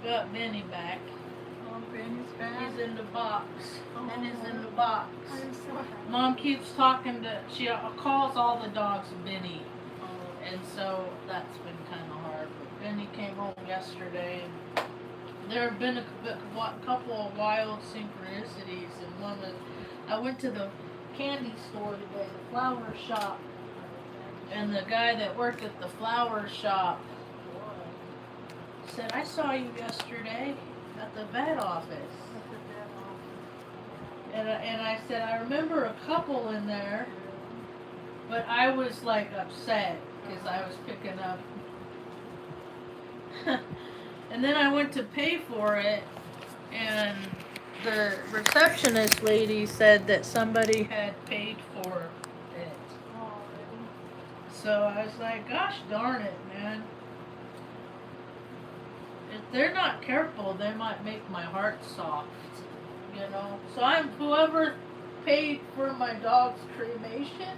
got Benny back. Oh, Benny's back. He's in the box. Oh. And he's in the box. I'm so happy. Mom keeps talking to, she calls all the dogs Benny. Oh. And so that's been kind of hard. But Benny came home yesterday. And there have been a couple of wild synchronicities. And one is, I went to the candy store today, the flower shop. And the guy that worked at the flower shop said, I saw you yesterday at the vet office. And I said, I remember a couple in there, but I was like upset because I was picking up. And then I went to pay for it, and the receptionist lady said that somebody had paid for it. So I was like, gosh darn it, man. If they're not careful, they might make my heart soft, you know. So I'm whoever paid for my dog's cremation.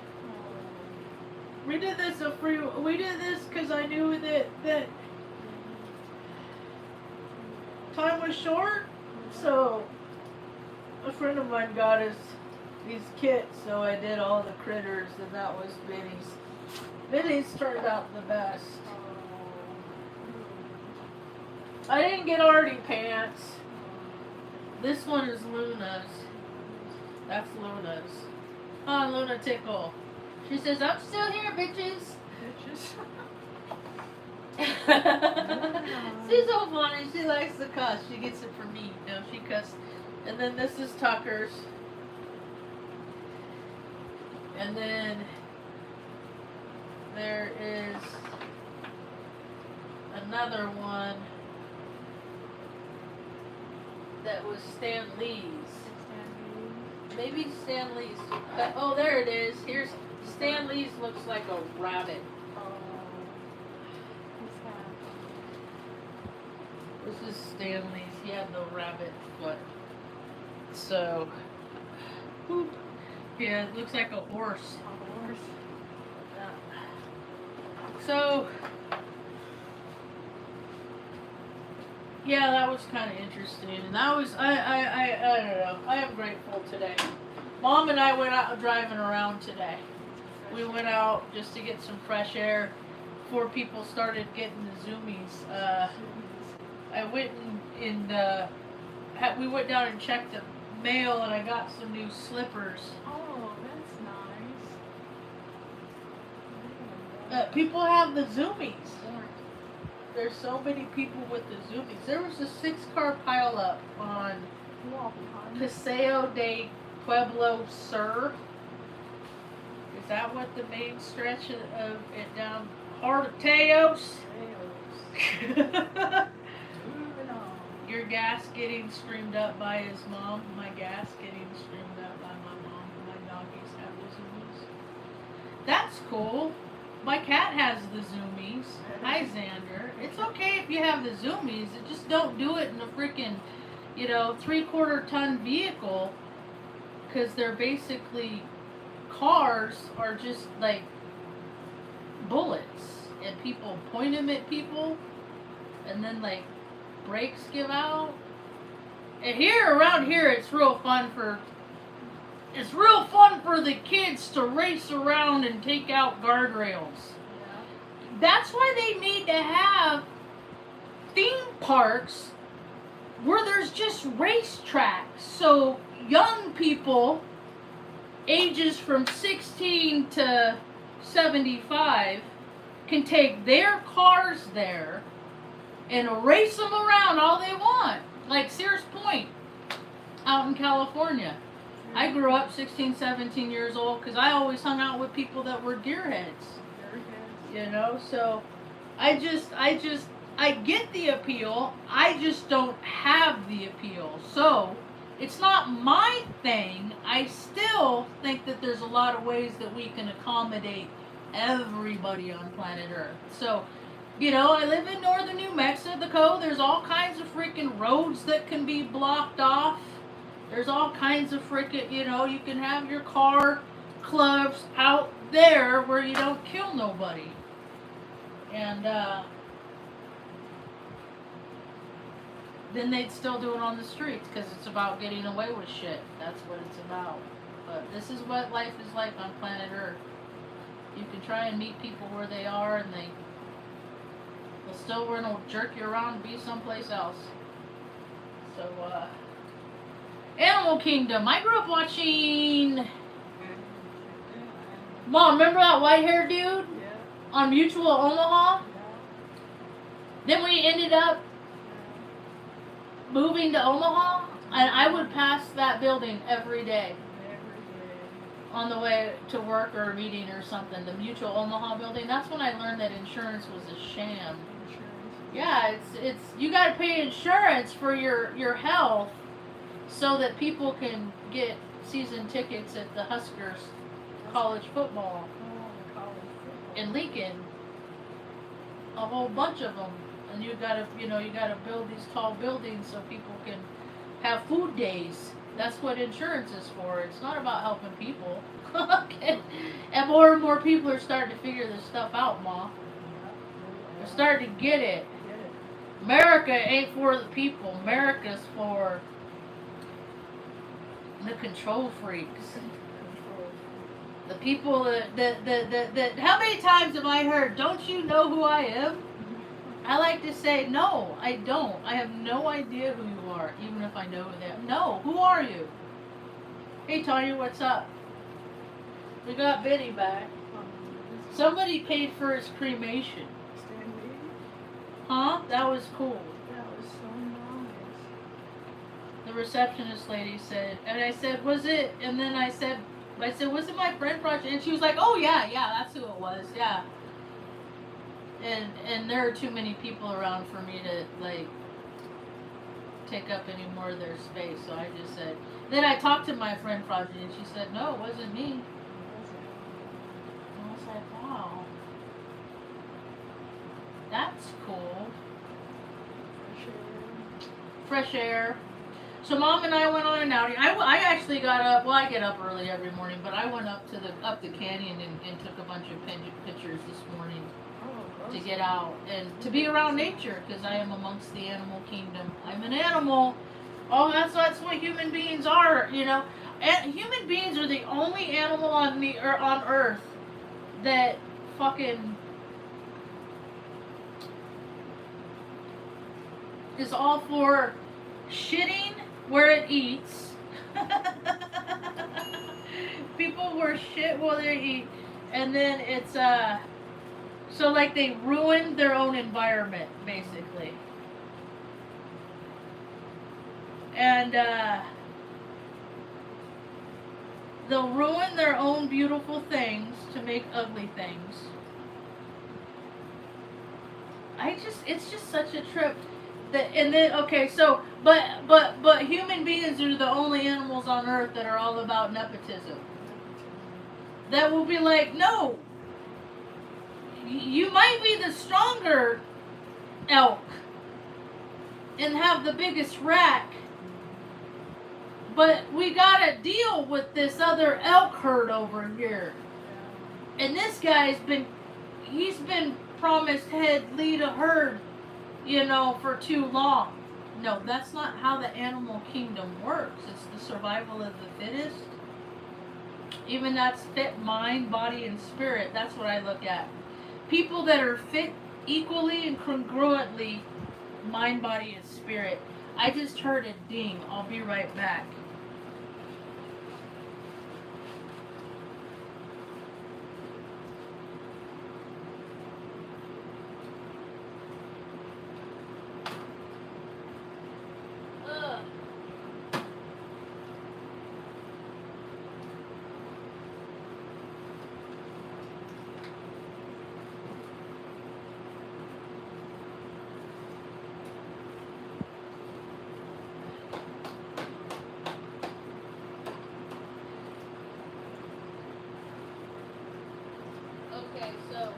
We did this because I knew that time was short. So a friend of mine got us these kits, so I did all the critters, and that was Benny's. Benny's turned out the best. I didn't get Artie pants. This one is Luna's. That's Luna's. Oh, Luna tickle. She says, I'm still here, bitches. She's so funny. She likes to cuss. She gets it from me. No, she cussed. And then this is Tucker's. And then there is another one that was Stan Lee's. Maybe Stan Lee's. Oh, there it is. Here's Stan Lee's. Looks like a rabbit. This is Stan Lee's. He had the rabbit foot. So, whoop. Yeah, it looks like a horse. So, yeah, that was kind of interesting, and that was I don't know. I am grateful today. Mom and I went out driving around today. We went out just to get some fresh air before people started getting the zoomies. I went we went down and checked the mail, and I got some new slippers. Oh, that's nice. People have the zoomies. There's so many people with the zoomies. There was a 6-car pileup on Paseo de Pueblo Sur. Is that what the main stretch of it down? Heart of Taos? Your gas getting screamed up by his mom. My gas getting screamed up by my mom. My doggies have the zoomies. That's cool. My cat has the zoomies. Hi, Xander. It's okay if you have the zoomies. Just don't do it in a freaking, 3/4 ton vehicle. Because they're basically, cars are just like bullets. And people point them at people. And then like brakes give out. And around here, it's real fun for the kids to race around and take out guardrails. Yeah. That's why they need to have theme parks where there's just racetracks. So young people, ages from 16 to 75, can take their cars there and race them around all they want. Like Sears Point out in California. I grew up 16, 17 years old because I always hung out with people that were deer heads. So I get the appeal. I just don't have the appeal. So it's not my thing. I still think that there's a lot of ways that we can accommodate everybody on planet Earth. So, I live in northern New Mexico. There's all kinds of freaking roads that can be blocked off. There's all kinds of freaking, you can have your car clubs out there where you don't kill nobody. And, then they'd still do it on the streets because it's about getting away with shit. That's what it's about. But this is what life is like on planet Earth. You can try and meet people where they are, and they'll still want to jerk you around and be someplace else. So, Animal Kingdom. I grew up watching. Mom, remember that white-haired dude Yeah. on Mutual Omaha? Then we ended up moving to Omaha, and I would pass that building every day on the way to work or a meeting or something. The Mutual Omaha building. That's when I learned that insurance was a sham. Yeah, it's you got to pay insurance for your health so that people can get season tickets at the Huskers college football in Lincoln. A whole bunch of them. And you gotta build these tall buildings so people can have food days. That's what insurance is for. It's not about helping people. Okay. And more people are starting to figure this stuff out, Ma. They're starting to get it. America ain't for the people. America's for the control freaks. The people that how many times have I heard, don't you know who I am? I like to say, no, I don't. I have no idea who you are, even if I know who they are. No, who are you? Hey, Tanya, what's up? We got Benny back. Somebody paid for his cremation. Huh? That was cool. That was so nice. The receptionist lady said, and I said, was it? And then I said, was it my friend Project? And she was like, oh yeah, that's who it was, yeah. And there are too many people around for me to like take up any more of their space, so I just said. Then I talked to my friend Project, and she said, no, it wasn't me. And I was like, wow, that's cool. Fresh air. So Mom and I went on an outing. I actually got up. Well, I get up early every morning, but I went up the canyon and took a bunch of pictures this morning to get out and to be around nature because I am amongst the animal kingdom. I'm an animal. Oh, that's what human beings are. You know, and human beings are the only animal on Earth that fucking is all for shitting where it eats. People were shit while they eat, and then it's so like they ruined their own environment basically, and they'll ruin their own beautiful things to make ugly things. It's just such a trip. And then but human beings are the only animals on Earth that are all about nepotism. That will be like, no, you might be the stronger elk and have the biggest rack, but we gotta deal with this other elk herd over here. And this guy's been promised head lead a herd, for too long. No, that's not how the animal kingdom works. It's the survival of the fittest. Even that's fit mind, body, and spirit. That's what I look at. People that are fit equally and congruently, mind, body, and spirit. I just heard a ding. I'll be right back. Okay, so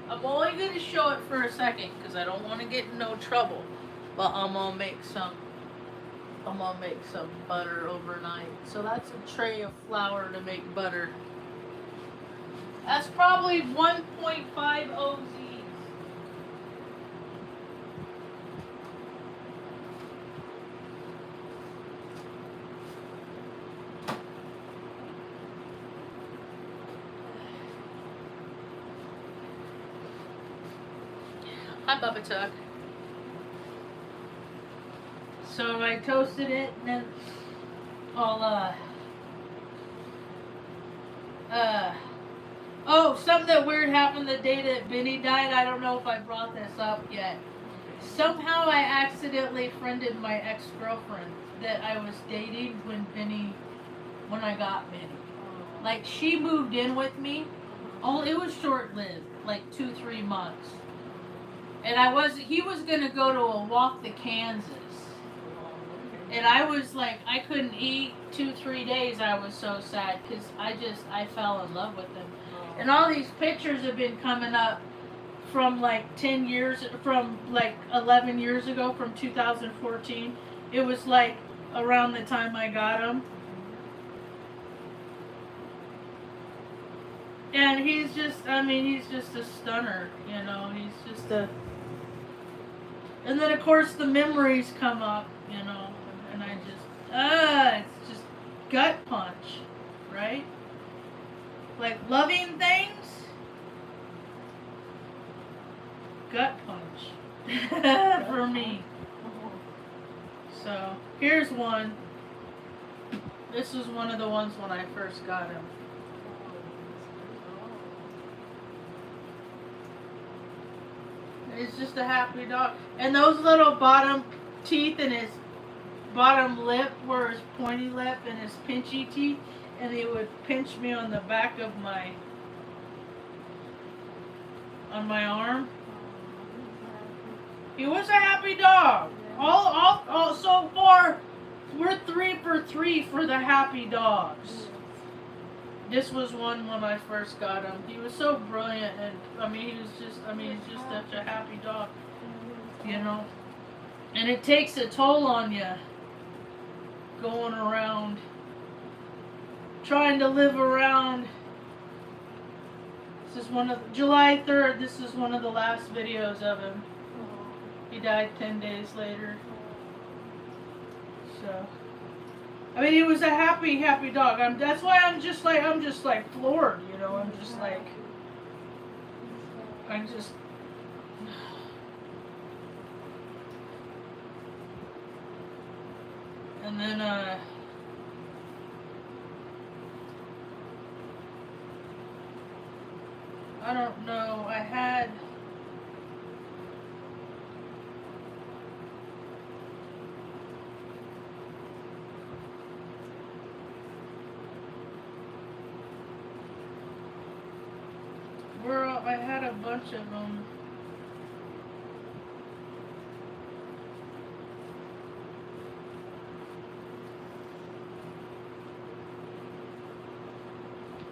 I'm only going to show it for a second because I don't want to get in no trouble. But I'm gonna make some butter overnight. So that's a tray of flour to make butter. That's probably 1.5 OZs. Hi, Bubba Tuck. So I toasted it, and then I'll oh, something weird happened the day that Benny died. I don't know if I brought this up yet. Somehow I accidentally friended my ex-girlfriend that I was dating when I got Benny. Like, she moved in with me. It was short-lived, like 2-3 months. And he was gonna go to a walk to Kansas. And I was like, I couldn't eat 2-3 days. I was so sad because I fell in love with him. And all these pictures have been coming up from like 11 years ago, from 2014. It was like around the time I got him. And he's just a stunner, you know, and then of course the memories come up, you know, and I just, it's just gut punch, right? Like loving things, gut punch for me. So here's one. This was one of the ones when I first got him. He's just a happy dog. And those little bottom teeth in his bottom lip were his pointy lip and his pinchy teeth. And he would pinch me on the back of my arm. He was a happy dog. All so far, we're 3 for 3 for the happy dogs. This was one when I first got him. He was so brilliant, and he's just such a happy dog, you know. And it takes a toll on you going around, trying to live around. This is July 3rd. This is one of the last videos of him. He died 10 days later. So. He was a happy dog. That's why I'm just like floored, you know. And then I don't know. I had a bunch of them.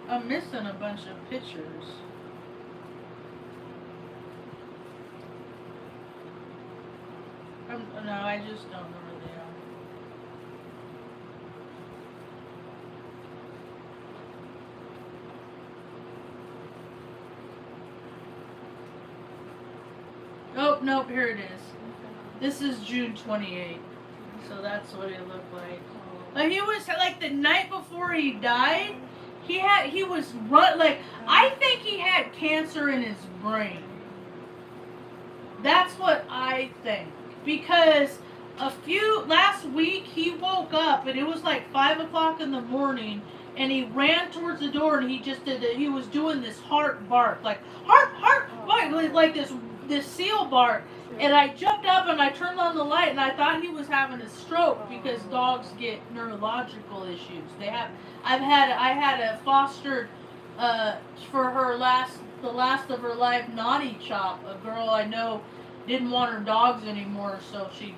I'm missing a bunch of pictures. No, I just don't know where they are. Oh, nope, here it is. This is June 28th. So that's what it looked like. Like he was like the night before he died, he was I think he had cancer in his brain. That's what I think. Because last week he woke up and it was like 5 o'clock in the morning and he ran towards the door and he was doing this harp bark, like harp, like this seal bark. And I jumped up and I turned on the light and I thought he was having a stroke because dogs get neurological issues. I had a fostered for the last of her life naughty chop. A girl I know didn't want her dogs anymore, so she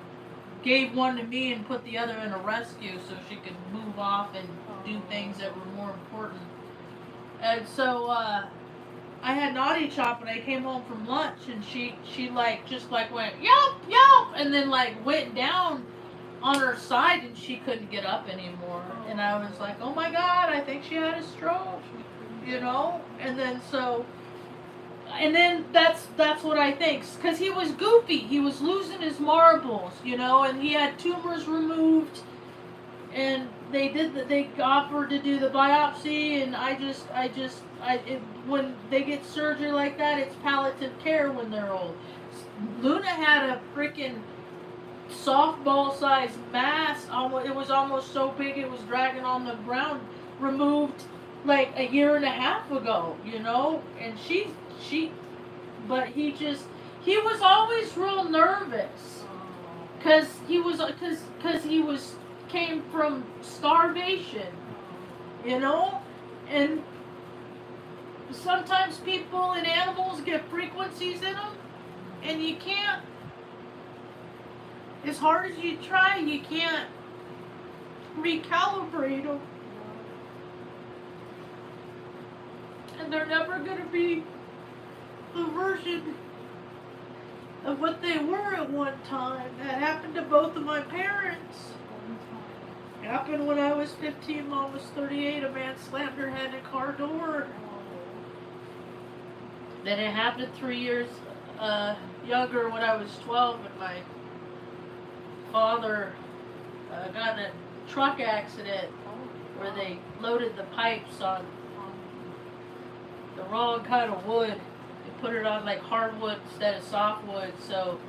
gave one to me and put the other in a rescue so she could move off and do things that were more important. And so I had naughty chop and I came home from lunch and she just went yelp yelp and then went down on her side and she couldn't get up anymore. And I was like, oh my God, I think she had a stroke, you know. And then that's what I think, because he was goofy. He was losing his marbles, you know, and he had tumors removed, and they offered to do the biopsy, and when they get surgery like that, it's palliative care when they're old. Luna had a freaking softball-sized mass. Almost, it was almost so big it was dragging on the ground. Removed like a year and a half ago, you know. And but he was always real nervous, cause he was came from starvation, you know, and sometimes people and animals get frequencies in them, and you can't. As hard as you try, you can't recalibrate them. And they're never going to be the version of what they were at one time. That happened to both of my parents. It happened when I was 15, Mom was 38. A man slammed her head in a car door. Then it happened 3 years younger when I was 12, and my father got in a truck accident where they loaded the pipes on the wrong kind of wood. They put it on like hardwood instead of softwood. So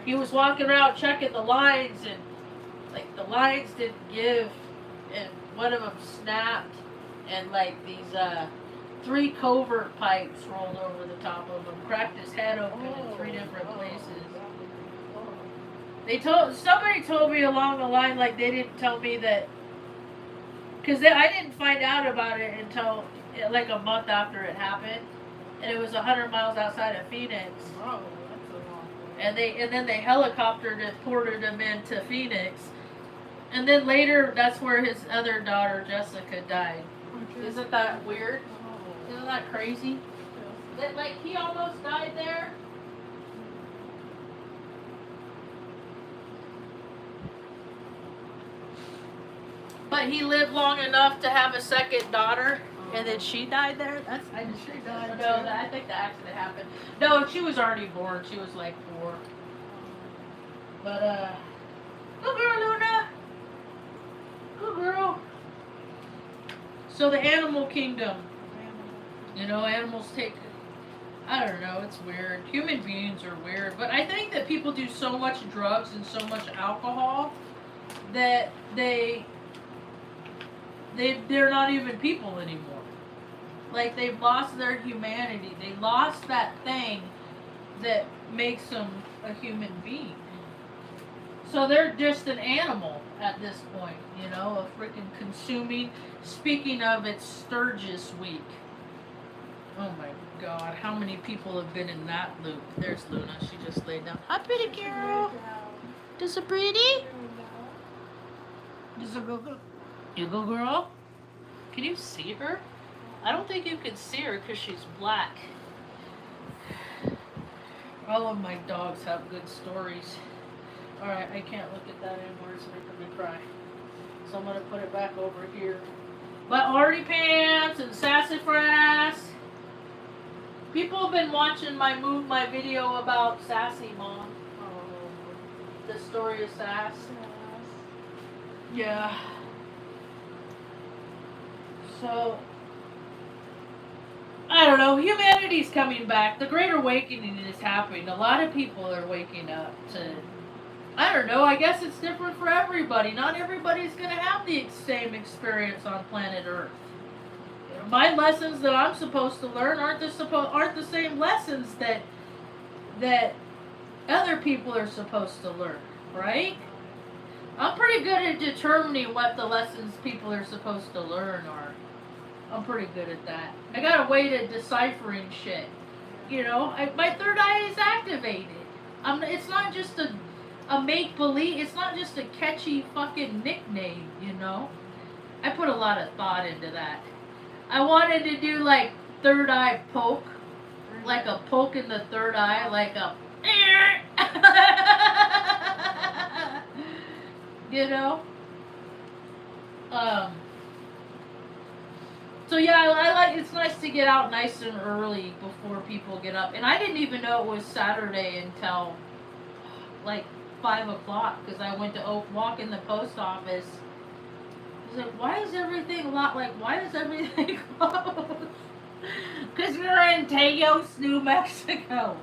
he was walking around checking the lines, and like the lines didn't give, and one of them snapped, and like these 3 covert pipes rolled over the top of him, cracked his head open in 3 different places. Somebody told me along the line, like they didn't tell me that, because I didn't find out about it until like a month after it happened, and it was 100 miles outside of Phoenix. Oh, that's a long way. And then they helicoptered and ported him into Phoenix, and then later that's where his other daughter Jessica died. Isn't that weird? Isn't that crazy? That like he almost died there. But he lived long enough to have a second daughter, and then she died there. I just she died. No, I think the accident happened. No, she was already born. She was like 4. But good girl, Luna. Good girl. So the animal kingdom. You know, animals take. I don't know. It's weird. Human beings are weird, but I think that people do so much drugs and so much alcohol that they're not even people anymore. Like they've lost their humanity. They lost that thing that makes them a human being. So they're just an animal at this point, you know, a freaking consuming. Speaking of, it's Sturgis week. Oh my God, how many people have been in that loop? There's Luna. She just laid down. Hi, pretty girl. Does it pretty? Does it go good? You go, girl? Can you see her? I don't think you can see her because she's black. All of my dogs have good stories. Alright, I can't look at that anymore. It's making me cry. So I'm going to put it back over here. But Artie Pants and Sassafras. People have been watching my video about Sassy Mom. The story of Sass. Yeah. So, I don't know, humanity's coming back. The Great Awakening is happening. A lot of people are waking up to, I don't know, I guess it's different for everybody. Not everybody's going to have the same experience on planet Earth. You know, my lessons that I'm supposed to learn aren't the same lessons that other people are supposed to learn, right? I'm pretty good at determining what the lessons people are supposed to learn are. I'm pretty good at that. I got a way to deciphering shit. You know, my third eye is activated. It's not just a make-believe. It's not just a catchy fucking nickname, you know. I put a lot of thought into that. I wanted to do like third eye poke. Like a poke in the third eye. Like a... You know? So yeah, I like, it's nice to get out nice and early before people get up. And I didn't even know it was Saturday until like 5 o'clock because I went to walk in the post office. I was like, why is everything closed? Because we're in Taos, New Mexico.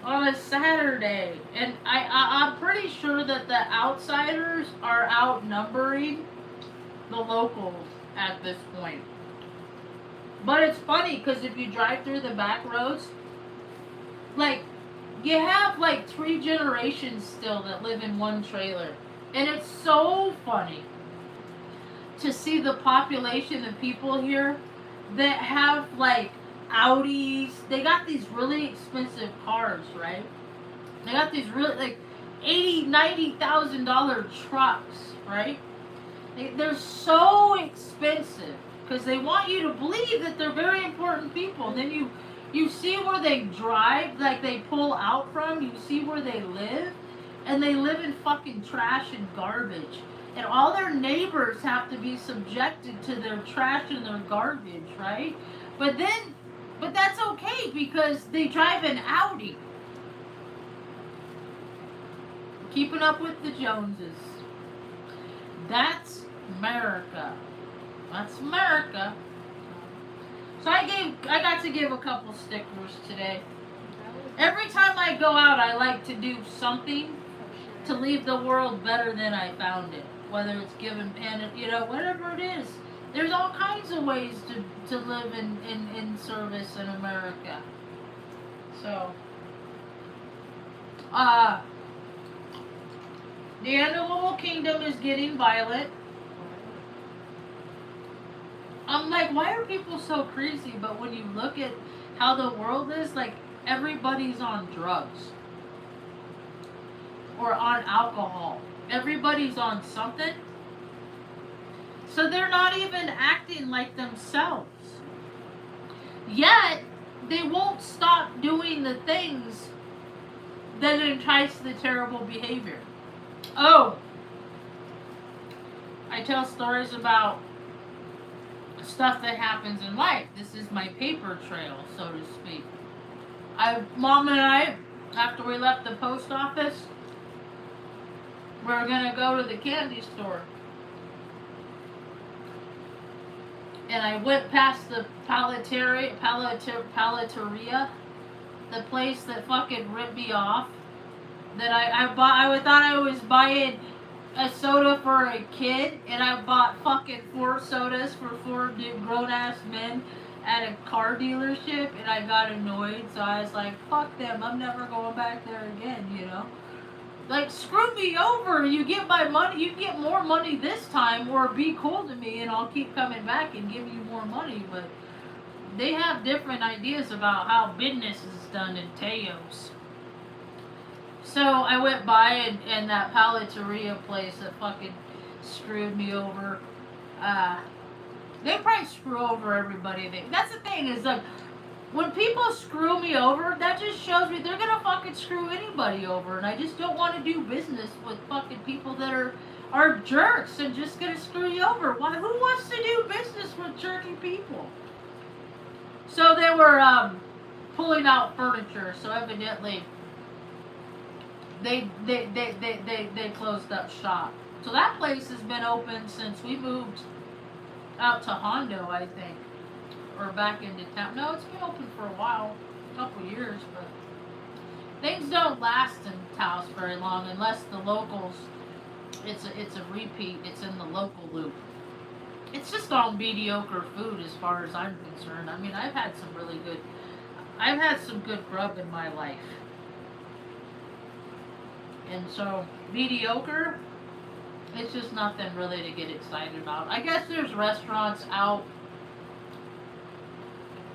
on a Saturday, and I'm pretty sure that the outsiders are outnumbering the locals at this point. But it's funny because if you drive through the back roads, like you have like 3 generations still that live in one trailer, and it's so funny to see the population of people here that have like Audis. They got these really expensive cars, right? They got these really like $80,000-$90,000 trucks, right? They're so expensive because they want you to believe that they're very important people. And then you see where they drive, like they pull out from. You see where they live, and they live in fucking trash and garbage. And all their neighbors have to be subjected to their trash and their garbage, right? But that's okay because they drive an Audi. Keeping up with the Joneses. That's America. That's America. So I got to give a couple stickers today. Every time I go out, I like to do something to leave the world better than I found it. Whether it's giving pen, whatever it is. There's all kinds of ways to live in service in America. So, the animal kingdom is getting violent. I'm like, why are people so crazy? But when you look at how the world is, like, everybody's on drugs. Or on alcohol. Everybody's on something. So they're not even acting like themselves. Yet, they won't stop doing the things that entice the terrible behavior. Oh, I tell stories about stuff that happens in life. This is my paper trail, so to speak. Mom and I, after we left the post office, we're gonna go to the candy store. And I went past the paleteria, the place that fucking ripped me off. That I thought I was buying a soda for a kid, and I bought fucking 4 sodas for 4 grown-ass men at a car dealership, and I got annoyed, so I was like, fuck them, I'm never going back there again, Like, screw me over, you get my money, you get more money this time, or be cool to me, and I'll keep coming back and give you more money, but they have different ideas about how business is done in Taos. So I went by and that paleteria place that fucking screwed me over. They probably screw over everybody. That's the thing is like when people screw me over, that just shows me they're gonna fucking screw anybody over, and I just don't want to do business with fucking people that are jerks and just gonna screw you over. Why? Who wants to do business with jerky people? So they were pulling out furniture. So evidently. They closed up shop. So that place has been open since we moved out to Hondo, I think. Or back into town. No, it's been open for a while. A couple years, but things don't last in Taos very long unless the locals, it's a repeat, it's in the local loop. It's just all mediocre food as far as I'm concerned. I mean, I've had some good grub in my life. And so, mediocre, it's just nothing really to get excited about. I guess there's restaurants out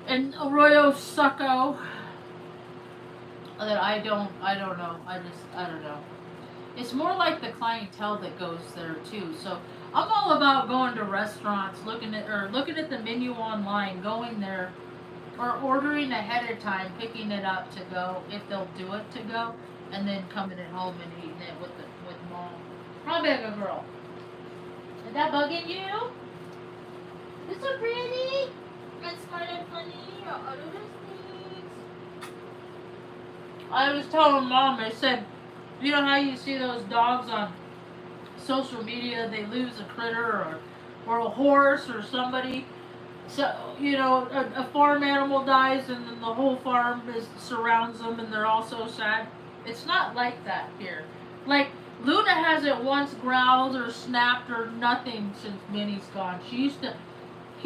in Arroyo Seco that I don't know. I don't know. It's more like the clientele that goes there too. So, I'm all about going to restaurants, looking at the menu online, going there, or ordering ahead of time, picking it up to go, if they'll do it to go. And then coming at home and eating it with mom. How big a girl? Is that bugging you? It's so pretty. It's smart and funny. All of those things. I was telling mom, I said, you know how you see those dogs on social media, they lose a critter or a horse or somebody, So, you know, a farm animal dies and then the whole farm surrounds them and they're all so sad. It's not like that here. Like, Luna hasn't once growled or snapped or nothing since Minnie's gone. He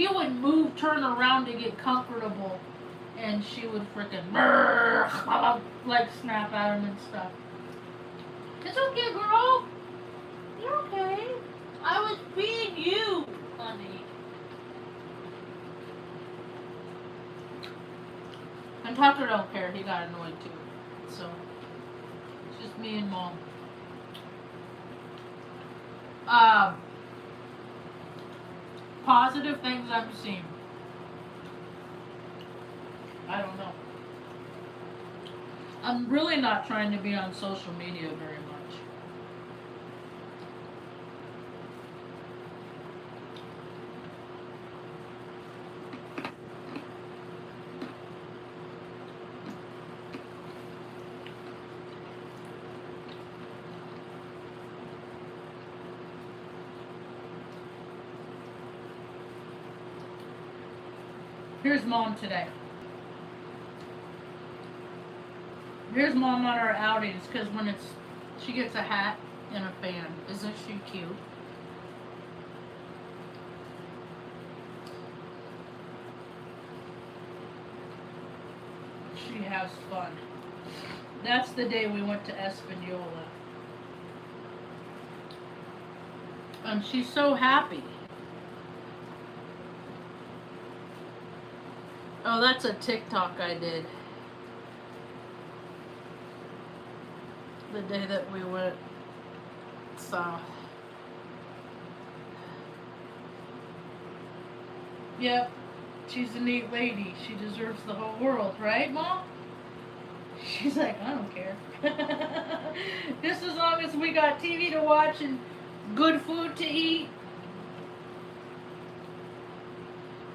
would move, turn around to get comfortable, and she would freaking like snap at him and stuff. It's okay, girl. You're okay. I was being you, honey. And Tucker don't care. He got annoyed too. So it's just me and Mom. Positive things I'm seeing. I don't know. I'm really not trying to be on social media very much. Here's Mom today. Here's Mom on her outings, because when she gets a hat and a fan. Isn't she cute? She has fun. That's the day we went to Espanola. And she's so happy. Oh, that's a TikTok I did. The day that we went south. Yep. She's a neat lady. She deserves the whole world, right, Mom? She's like, I don't care. Just as long as we got TV to watch and good food to eat.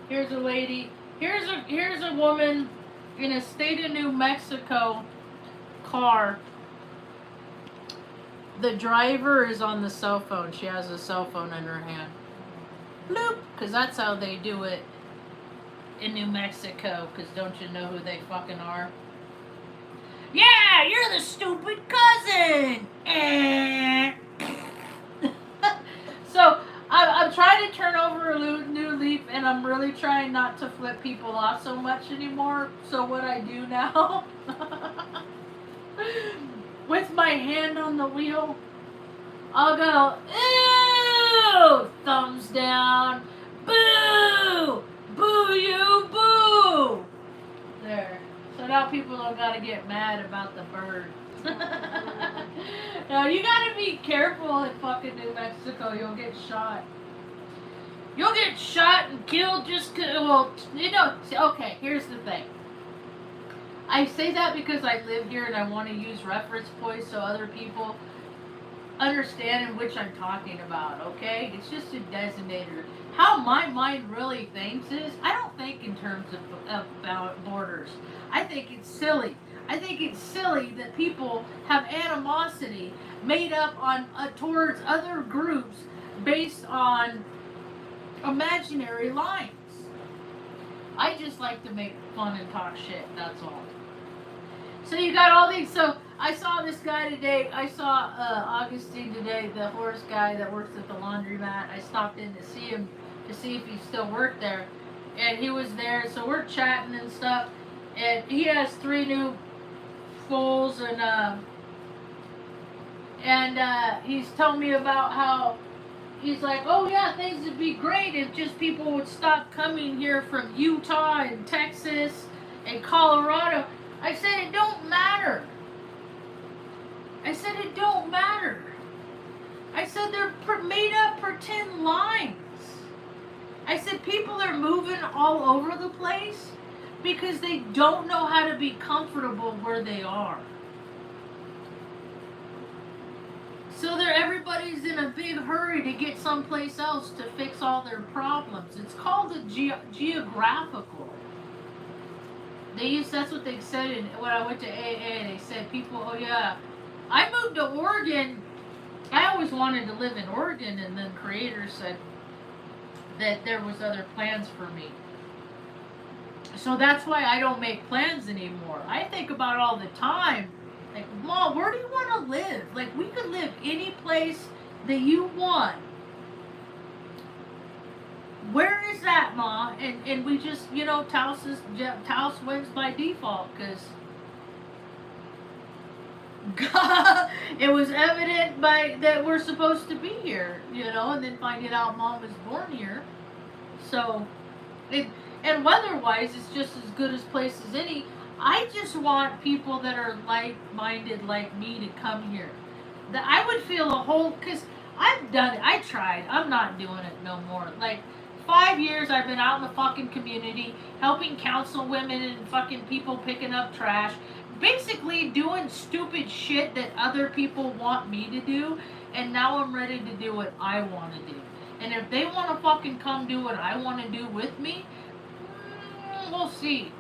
Here's a lady. Here's a woman in a state of New Mexico car. The driver is on the cell phone. She has a cell phone in her hand. Bloop, because that's how they do it in New Mexico. Because don't you know who they fucking are? Yeah, you're the stupid cousin. So I'm trying to turn over a new leaf, and I'm really trying not to flip people off so much anymore. So what I do now, with my hand on the wheel, I'll go, ew, thumbs down, boo, boo you, boo. There. So now people don't gotta get mad about the bird. No, you gotta be careful in fucking New Mexico. You'll get shot. You'll get shot and killed just 'cause, well, you know, okay, here's the thing. I say that because I live here and I want to use reference points so other people understand in which I'm talking about, okay? It's just a designator. How my mind really thinks is, I don't think in terms of about borders. I think it's silly. I think it's silly that people have animosity made up on towards other groups based on imaginary lines. I just like to make fun and talk shit, that's all. So you got all these, so I saw this guy today, I saw Augustine today, the horse guy that works at the laundromat. I stopped in to see him, to see if he still worked there. And he was there, so we're chatting and stuff. And he has 3 new foals, and he's telling me about how he's like, oh yeah, things would be great if just people would stop coming here from Utah and Texas and Colorado. I said, it don't matter. I said, it don't matter. I said, they're made up pretend lines. I said, people are moving all over the place because they don't know how to be comfortable where they are. So everybody's in a big hurry to get someplace else to fix all their problems. It's called a geographical. That's what they said when I went to AA. They said people, oh yeah, I moved to Oregon. I always wanted to live in Oregon, and then Creator said that there was other plans for me. So that's why I don't make plans anymore. I think about all the time. Like, Mom, where do you want to live? Like, we could live any place that you want. Where is that, Ma? And we just, Taos wins by default because it was evident by that we're supposed to be here, and then finding out Mom was born here. So, and weather-wise, it's just as good a place as any. I just want people that are like-minded like me to come here. That I would feel a whole, because I've done it. I tried. I'm not doing it no more. Like, 5 years I've been out in the fucking community helping counsel women and fucking people picking up trash. Basically doing stupid shit that other people want me to do, and now I'm ready to do what I want to do. And if they want to fucking come do what I want to do with me, we'll see.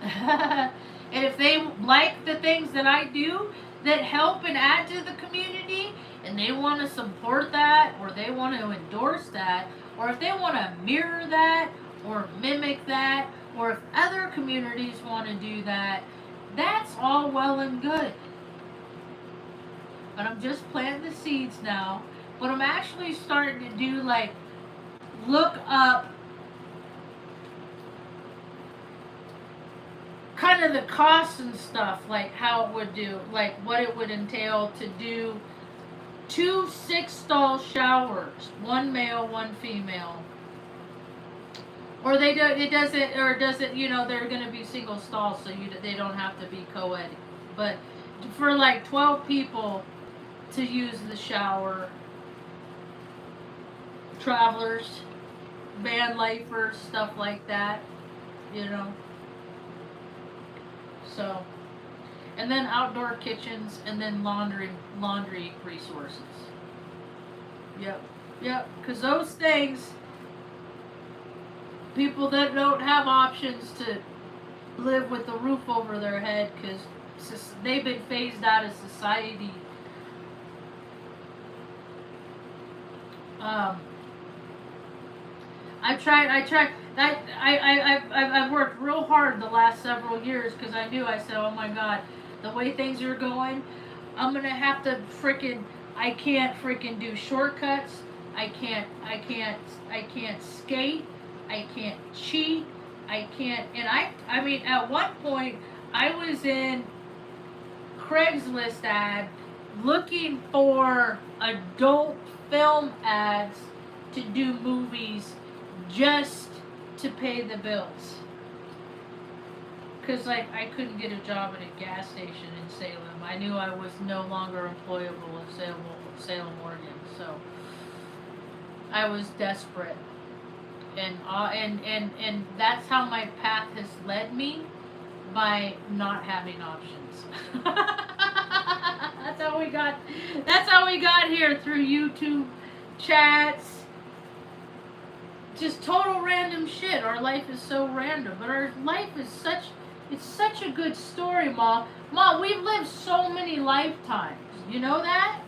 And if they like the things that I do that help and add to the community, and they want to support that, or they want to endorse that, or if they want to mirror that, or mimic that, or if other communities want to do that, that's all well and good. But I'm just planting the seeds now. But I'm actually starting to do, like, look up kind of the costs and stuff, like how it would do, like what it would entail to do 2 6-stall showers, 1 male, 1 female. Or they do, it doesn't, or does it, they're going to be single stalls, so they don't have to be co-ed. But for like 12 people to use the shower, travelers, van lifers, stuff like that, So, and then outdoor kitchens, and then laundry resources. Yep, because those things, people that don't have options to live with a roof over their head because they've been phased out of society. I've worked real hard the last several years because I said, oh my God, the way things are going, I'm gonna have to I can't freaking do shortcuts. I can't skate. I can't cheat. I can't, and I mean, at one point, I was in Craigslist ad looking for adult film ads to do movies just to pay the bills. Because, like, I couldn't get a job at a gas station in Salem. I knew I was no longer employable in Salem, Oregon. So, I was desperate. And that's how my path has led me, by not having options. That's how we got here, through YouTube chats. Just total random shit. Our life is so random, but our life is such a good story, Ma. Ma, we've lived so many lifetimes. You know that?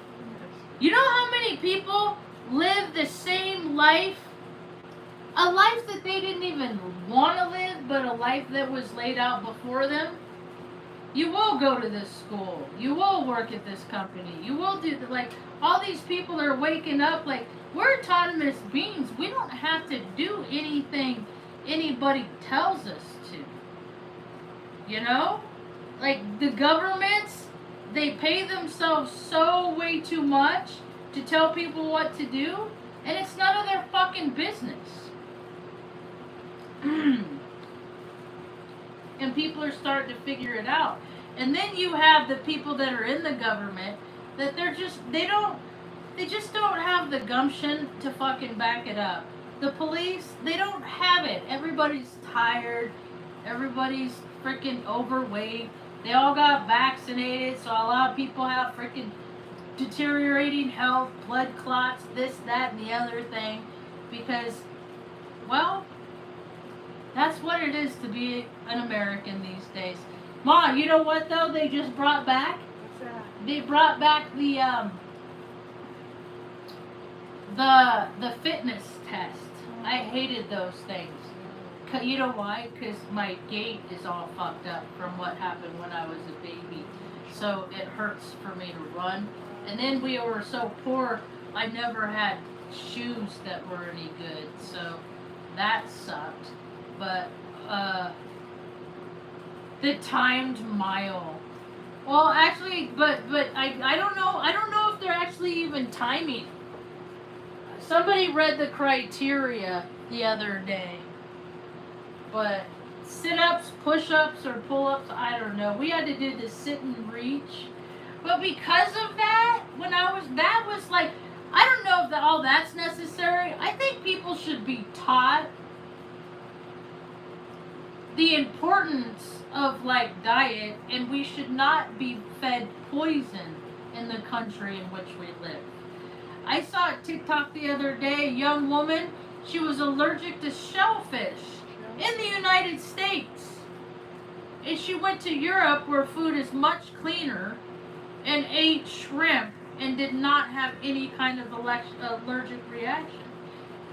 You know how many people live the same life? A life that they didn't even want to live, but a life that was laid out before them. You will go to this school. You will work at this company. You will do, like, all these people are waking up, like, we're autonomous beings. We don't have to do anything anybody tells us to. Like, the governments, they pay themselves so way too much to tell people what to do, and it's none of their fucking business. And people are starting to figure it out. And then you have the people that are in the government that they just don't have the gumption to fucking back it up. The police, they don't have it. Everybody's tired. Everybody's freaking overweight. They all got vaccinated, so a lot of people have freaking deteriorating health, blood clots, this, that, and the other thing. Because, well, that's what it is to be an American these days. Ma, you know what though? They just brought back. What's that? They brought back the fitness test. I hated those things You know why? Because my gait is all fucked up from what happened when I was a baby. So it hurts for me to run. And then we were so poor, I never had shoes that were any good. So that sucked. But the timed mile. Well, actually, but I don't know. I don't know if they're actually even timing. Somebody read the criteria the other day. But sit-ups, push-ups, or pull-ups, I don't know. We had to do the sit and reach. But because of that, that was like, I don't know if all that's necessary. I think people should be taught the importance of like diet, and we should not be fed poison in the country in which we live. I saw a TikTok the other day, a young woman, she was allergic to shellfish in the United States. And she went to Europe where food is much cleaner and ate shrimp and did not have any kind of allergic reaction.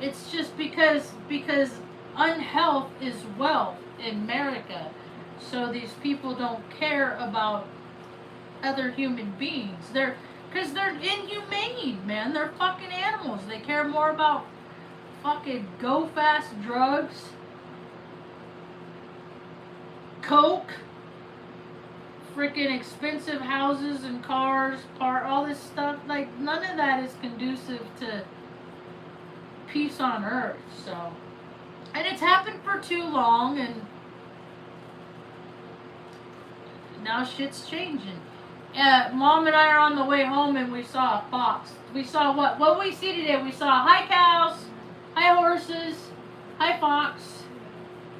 It's just because unhealth is wealth in America. So these people don't care about other human beings. Because they're inhumane, man. They're fucking animals. They care more about fucking go-fast drugs, coke, freaking expensive houses and cars, all this stuff. Like, none of that is conducive to peace on earth. So, and it's happened for too long, and now shit's changing. Mom and I are on the way home, and we saw a fox. We saw what we see today. We saw hi cows, hi horses, hi fox.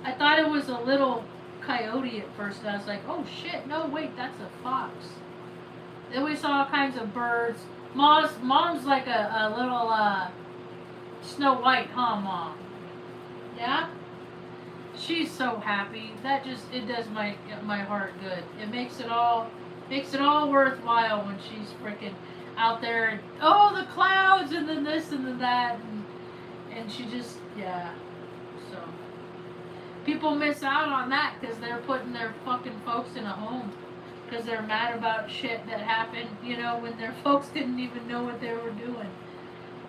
I thought it was a little coyote at first, and I was like, oh shit, no wait, that's a fox. Then we saw all kinds of birds. Mom's like a little Snow White, huh, Mom? Yeah? She's so happy. It does my heart good. It makes it all worthwhile when she's freaking out there and, oh, the clouds and then this and then that, and she just, yeah. So people miss out on that because they're putting their fucking folks in a home because they're mad about shit that happened, when their folks didn't even know what they were doing.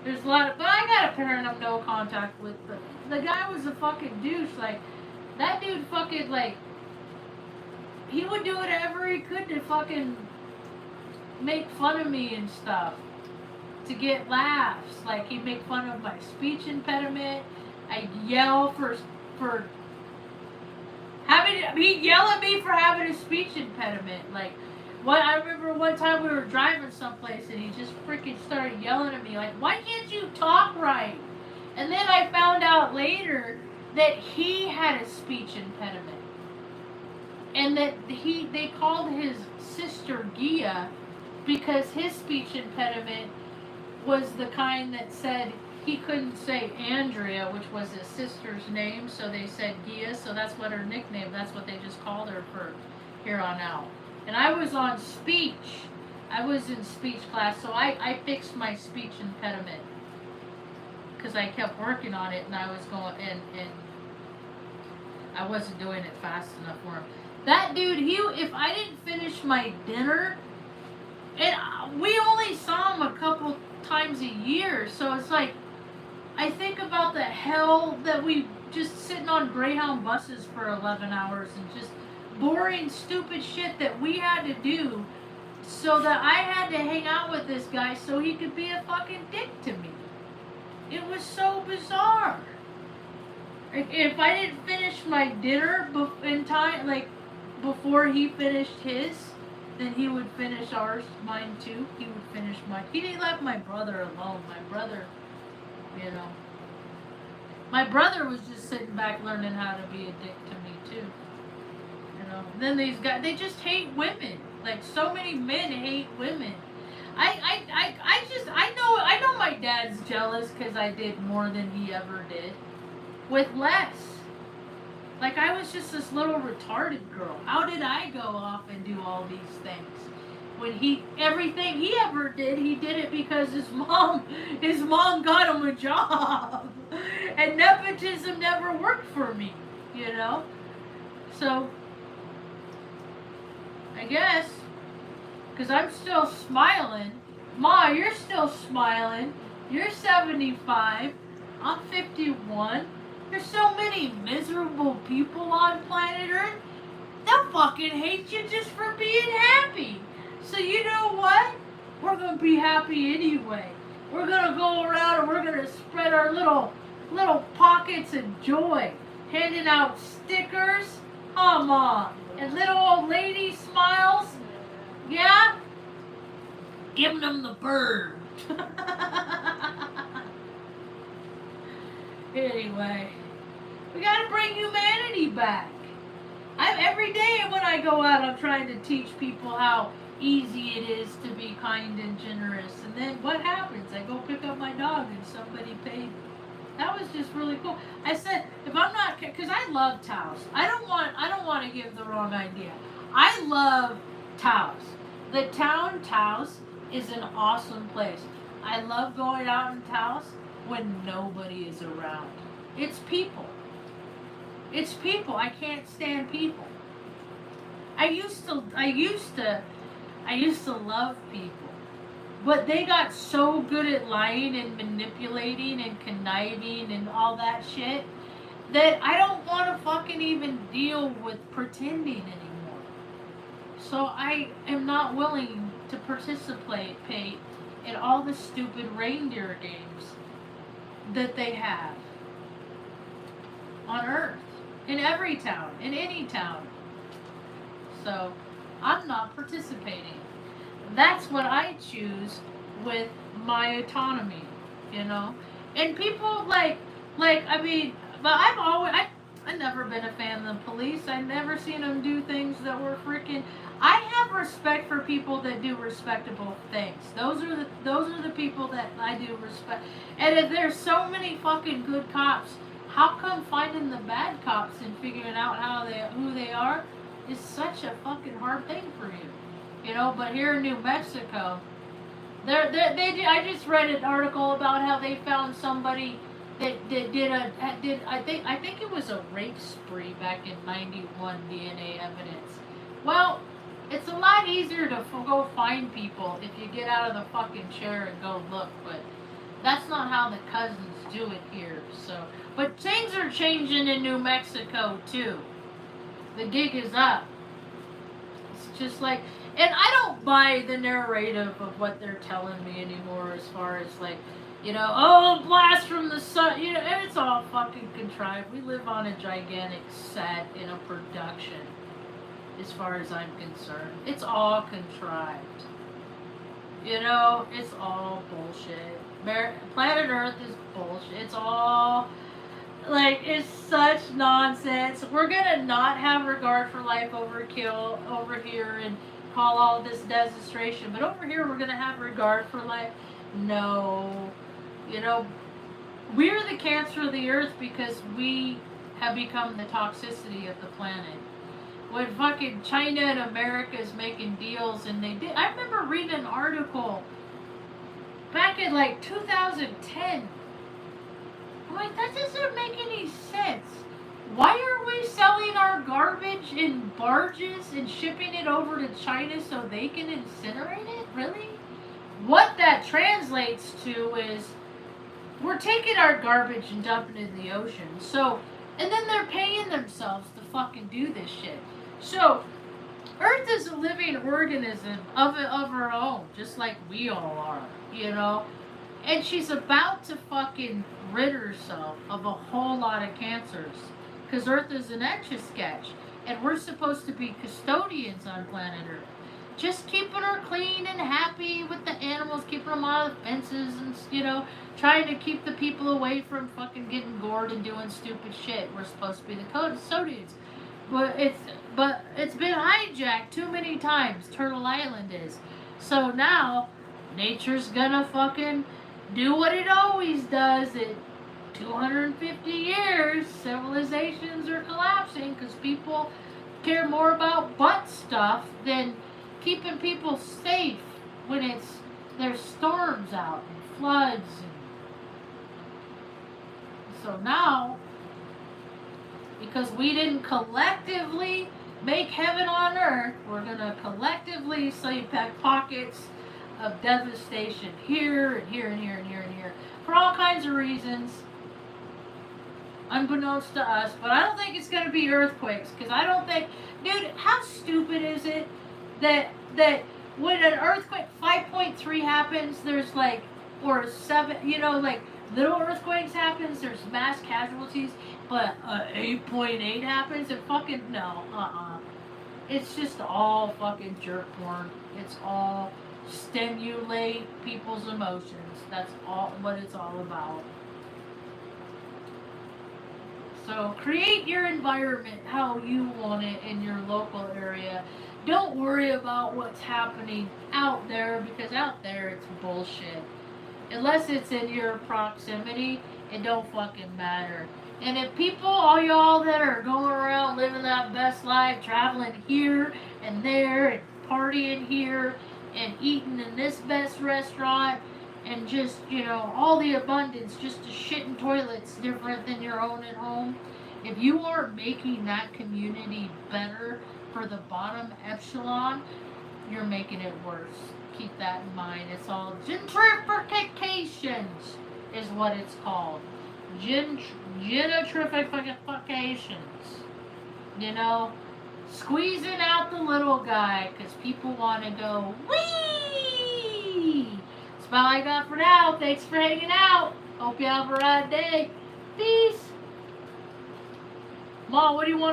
There's a lot of, but I got a parent I'm no contact with, but the guy was a fucking douche. Like, that dude fucking, like, he would do whatever he could to fucking make fun of me and stuff to get laughs. Like, he'd make fun of my speech impediment. I'd yell he'd yell at me for having a speech impediment. Like, I remember one time we were driving someplace and he just freaking started yelling at me like, why can't you talk right? And then I found out later that he had a speech impediment. And that they called his sister Gia because his speech impediment was the kind that said he couldn't say Andrea, which was his sister's name, so they said Gia, so that's what her nickname, that's what they just called her for here on out. And I was on speech. I was in speech class, so I fixed my speech impediment because I kept working on it, and I was going, and I wasn't doing it fast enough for him. That dude, if I didn't finish my dinner, and we only saw him a couple times a year, so it's like, I think about the hell that we just sitting on Greyhound buses for 11 hours and just boring, stupid shit that we had to do so that I had to hang out with this guy so he could be a fucking dick to me. It was so bizarre. If I didn't finish my dinner in time, like, before he finished his, then he would finish mine too. He would finish mine. He didn't let my brother alone. My brother, my brother was just sitting back learning how to be a dick to me too. And then these guys, they just hate women. Like, so many men hate women. I know my dad's jealous because I did more than he ever did with less. Like, I was just this little retarded girl. How did I go off and do all these things? When everything he ever did, he did it because his mom got him a job. And nepotism never worked for me. you know? So, I guess, because I'm still smiling. Ma, you're still smiling. You're 75. I'm 51. There's so many miserable people on planet Earth. They'll fucking hate you just for being happy. So you know what? We're going to be happy anyway. We're going to go around and we're going to spread our little pockets of joy. Handing out stickers. Come on. And little old lady smiles. Yeah? Giving them the bird. Anyway, we gotta bring humanity back. Every day when I go out, I'm trying to teach people how easy it is to be kind and generous. And then what happens? I go pick up my dog and somebody paid me. That was just really cool. I said, if I'm not, because I love Taos. I don't want to give the wrong idea. I love Taos. The town Taos is an awesome place. I love going out in Taos when nobody is around. It's people. It's people. I can't stand people. I used to love people. But they got so good at lying and manipulating and conniving and all that shit that I don't want to fucking even deal with pretending anymore. So I am not willing to participate in all the stupid reindeer games that they have on Earth, in every town, in any town. So I'm not participating. That's what I choose with my autonomy, you know. And people but I've never been a fan of the police. I've never seen them do things that were freaking. I have respect for people that do respectable things. Those are the people that I do respect. And if there's so many fucking good cops, how come finding the bad cops and figuring out who they are is such a fucking hard thing for you? You know, but here in New Mexico, I just read an article about how they found somebody that I think it was a rape spree back in '91 DNA evidence. Well, it's a lot easier to go find people if you get out of the fucking chair and go look, but that's not how the cousins do it here. So, but things are changing in New Mexico too. The gig is up. It's just like. And I don't buy the narrative of what they're telling me anymore as far as like, you know, oh, blast from the sun. You know, it's all fucking contrived. We live on a gigantic set in a production as far as I'm concerned. It's all contrived. You know, it's all bullshit. Planet Earth is bullshit. It's all, like, it's such nonsense. We're gonna not have regard for life overkill over here and call all this desistration, but over here we're going to have regard for life. No. You know, we're the cancer of the earth because we have become the toxicity of the planet. When fucking China and America is making deals and I remember reading an article back in like 2010. I'm like, that doesn't make any sense. Why are we selling our garbage in barges and shipping it over to China so they can incinerate it? Really? What that translates to is we're taking our garbage and dumping it in the ocean. So, and then they're paying themselves to fucking do this shit. So, Earth is a living organism of her own, just like we all are, you know? And she's about to fucking rid herself of a whole lot of cancers. Because Earth is an etch-a-sketch, and we're supposed to be custodians on planet Earth. Just keeping her clean and happy with the animals, keeping them out of the fences, and, you know, trying to keep the people away from fucking getting gored and doing stupid shit. We're supposed to be the custodians. But it's been hijacked too many times, Turtle Island is. So now, nature's gonna fucking do what it always does. 250 years, civilizations are collapsing because people care more about butt stuff than keeping people safe when there's storms out and floods. So now, Because we didn't collectively make heaven on earth, we're going to collectively save back pockets of devastation here and here and here and here and here for all kinds of reasons, unbeknownst to us. But I don't think it's going to be earthquakes, because I don't think, dude, how stupid is it that when an earthquake 5.3 happens, there's like, or 7, you know, like little earthquakes happens, there's mass casualties, but 8.8 happens, and fucking no, it's just all fucking jerk porn. It's all stimulate people's emotions. That's all what it's all about. So create your environment how you want it in your local area. Don't worry about what's happening out there, because out there it's bullshit. Unless it's in your proximity, it don't fucking matter. And if people, all y'all that are going around living that best life, traveling here and there and partying here and eating in this best restaurant and just, you know, all the abundance, just the shit in toilets different than your own at home, if you are making that community better for the bottom echelon, you're making it worse. Keep that in mind. It's all gentrifications is what it's called. Gentrifications. You know, squeezing out the little guy because people want to go, wee! That's all I got for now. Thanks for hanging out. Hope you have a right day. Peace. Ma, what do you want?